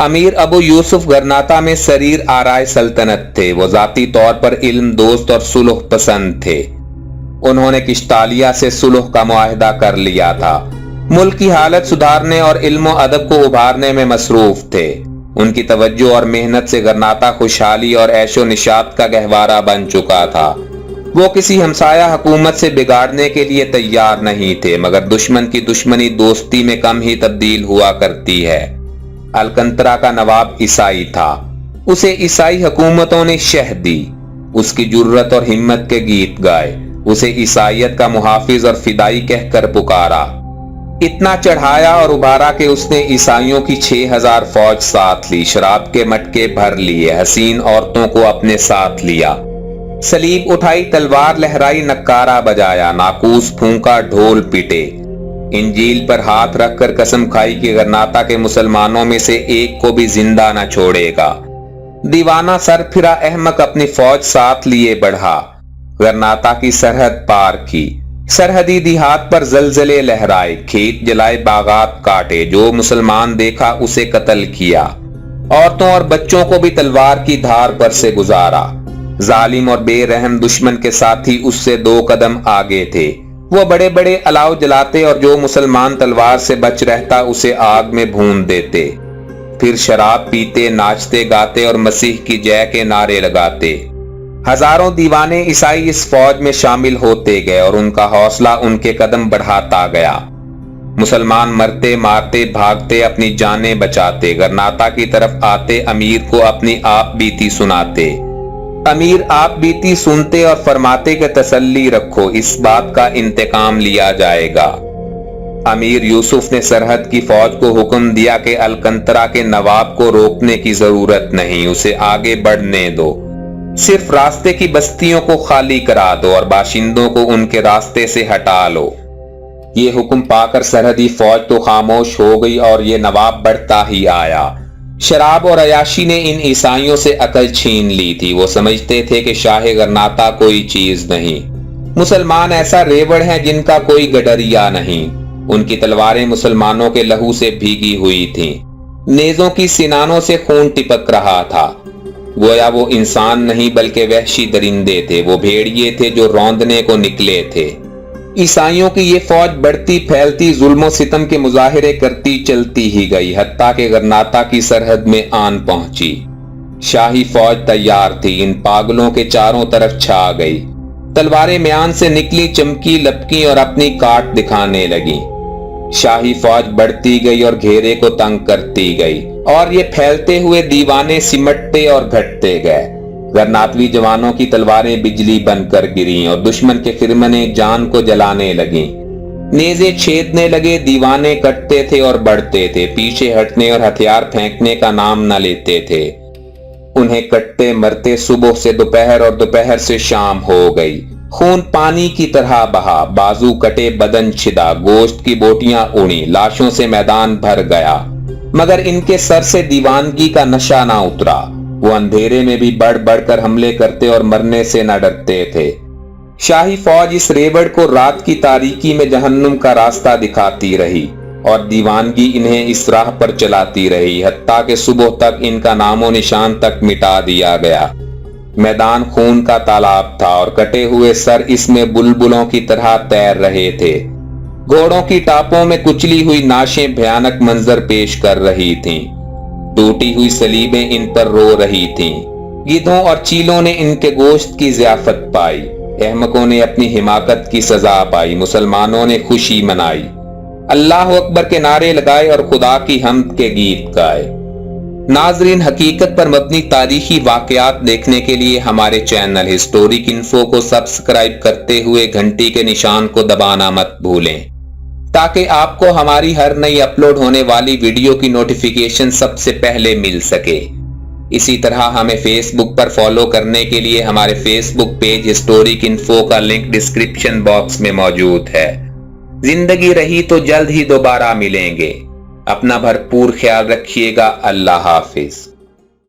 امیر ابو یوسف غرناطہ میں سریر آرائے سلطنت تھے۔ وہ ذاتی طور پر علم دوست اور صلح پسند تھے۔ انہوں نے کشتالیہ سے صلح کا معاہدہ کر لیا تھا۔ ملک کی حالت سدھارنے اور علم و ادب کو ابھارنے میں مصروف تھے۔ ان کی توجہ اور محنت سے غرناطہ خوشحالی اور عیش و نشاط کا گہوارہ بن چکا تھا۔ وہ کسی ہمسایہ حکومت سے بگاڑنے کے لیے تیار نہیں تھے، مگر دشمن کی دشمنی دوستی میں کم ہی تبدیل ہوا کرتی ہے۔ الکنترا کا نواب عیسائی تھا۔ اسے عیسائی حکومتوں نے شہ دی۔ اس کی جرت اور ہمت کے گیت گائے۔ اسے عیسائیت کا محافظ اور فدائی کہہ کر پکارا۔ اتنا چڑھایا اور ابھارا کہ اس نے عیسائیوں کی 6000 فوج ساتھ لی، شراب کے مٹکے بھر لیے، حسین عورتوں کو اپنے ساتھ لیا، صلیب اٹھائی، تلوار لہرائی، نکارہ بجایا، ناقوس پھونکا، ڈھول پیٹے، انجیل پر ہاتھ رکھ کر قسم کھائی کہ غرناطہ کے مسلمانوں میں سے ایک کو بھی زندہ نہ چھوڑے گا۔ دیوانہ سر پھرا احمق اپنی فوج ساتھ لیے بڑھا، غرناطہ کی سرحد پار کی، سرحدی دیہات پر زلزلے لہرائے، کھیت جلائے، باغات کاٹے، جو مسلمان دیکھا اسے قتل کیا، عورتوں اور بچوں کو بھی تلوار کی دھار پر سے گزارا۔ ظالم اور بے رحم دشمن کے ساتھی اس سے 2 قدم آگے تھے۔ وہ بڑے بڑے الاؤ جلاتے اور جو مسلمان تلوار سے بچ رہتا اسے آگ میں بھون دیتے، پھر شراب پیتے، ناچتے گاتے اور مسیح کی جے کے نعرے لگاتے۔ ہزاروں دیوانے عیسائی اس فوج میں شامل ہوتے گئے اور ان کا حوصلہ ان کے قدم بڑھاتا گیا۔ مسلمان مرتے مارتے بھاگتے، اپنی جانیں بچاتے، غرناطہ کی طرف آتے، امیر کو اپنی آپ بیتی سناتے۔ امیر آپ بیتی سنتے اور فرماتے کہ تسلی رکھو، اس بات کا انتقام لیا جائے گا۔ امیر یوسف نے سرحد کی فوج کو حکم دیا کہ الکنترا کے نواب کو روکنے کی ضرورت نہیں، اسے آگے بڑھنے دو، صرف راستے کی بستیوں کو خالی کرا دو اور باشندوں کو ان کے راستے سے ہٹا لو۔ یہ حکم پا کر سرحدی فوج تو خاموش ہو گئی اور یہ نواب بڑھتا ہی آیا۔ شراب اور عیاشی نے ان عیسائیوں سے عقل چھین لی تھی۔ وہ سمجھتے تھے کہ شاہ غرناطہ کوئی چیز نہیں، مسلمان ایسا ریوڑ ہیں جن کا کوئی گڈریا نہیں۔ ان کی تلواریں مسلمانوں کے لہو سے بھیگی ہوئی تھیں، نیزوں کی سنانوں سے خون ٹپک رہا تھا۔ گویا وہ انسان نہیں بلکہ وحشی درندے تھے، وہ بھیڑیے تھے جو روندنے کو نکلے تھے۔ عیسائیوں کی یہ فوج بڑھتی پھیلتی ظلم و ستم کے مظاہرے کرتی چلتی ہی گئی، حتیٰ کہ غرناطہ کی سرحد میں آن پہنچی۔ شاہی فوج تیار تھی، ان پاگلوں کے چاروں طرف چھا گئی، تلواریں میان سے نکلی، چمکی لپکی اور اپنی کاٹ دکھانے لگی۔ شاہی فوج بڑھتی گئی اور گھیرے کو تنگ کرتی گئی، اور یہ پھیلتے ہوئے دیوانے سمٹتے اور گھٹتے گئے۔ غرناطوی جوانوں کی تلواریں بجلی بن کر گریں اور دشمن کے فرمنے جان کو جلانے لگیں۔ نیزے چھیدنے لگے، دیوانے کٹتے تھے اور بڑھتے تھے، پیچھے ہٹنے اور ہتھیار پھینکنے کا نام نہ لیتے تھے۔ انہیں کٹتے مرتے صبح سے دوپہر اور دوپہر سے شام ہو گئی۔ خون پانی کی طرح بہا، بازو کٹے، بدن چھدا، گوشت کی بوٹیاں اڑی، لاشوں سے میدان بھر گیا، مگر ان کے سر سے دیوانگی کا نشہ نہ اترا۔ وہ اندھیرے میں بھی بڑھ بڑھ کر حملے کرتے اور مرنے سے نہ ڈرتے تھے۔ شاہی فوج اس ریوڑ کو رات کی تاریکی میں جہنم کا راستہ دکھاتی رہی اور دیوانگی انہیں اس راہ پر چلاتی رہی، حتیٰ کہ صبح تک ان کا نام و نشان تک مٹا دیا گیا۔ میدان خون کا تالاب تھا اور کٹے ہوئے سر اس میں بلبلوں کی طرح تیر رہے تھے۔ گھوڑوں کی ٹاپوں میں کچلی ہوئی ناشیں بھیانک منظر پیش کر رہی تھیں، ٹوٹی ہوئی صلیبیں ان پر رو رہی تھیں۔ گدھوں اور چیلوں نے ان کے گوشت کی ضیافت پائی، احمقوں نے اپنی حماقت کی سزا پائی، مسلمانوں نے خوشی منائی، اللہ اکبر کے نعرے لگائے اور خدا کی حمد کے گیت گائے۔ ناظرین، حقیقت پر مبنی تاریخی واقعات دیکھنے کے لیے ہمارے چینل ہسٹورک انفو کو سبسکرائب کرتے ہوئے گھنٹی کے نشان کو دبانا مت بھولیں، تاکہ آپ کو ہماری ہر نئی اپلوڈ ہونے والی ویڈیو کی نوٹیفیکیشن سب سے پہلے مل سکے۔ اسی طرح ہمیں فیس بک پر فالو کرنے کے لیے ہمارے فیس بک پیج ہسٹورک انفو کا لنک ڈسکرپشن باکس میں موجود ہے۔ زندگی رہی تو جلد ہی دوبارہ ملیں گے۔ اپنا بھرپور خیال رکھیے گا۔ اللہ حافظ۔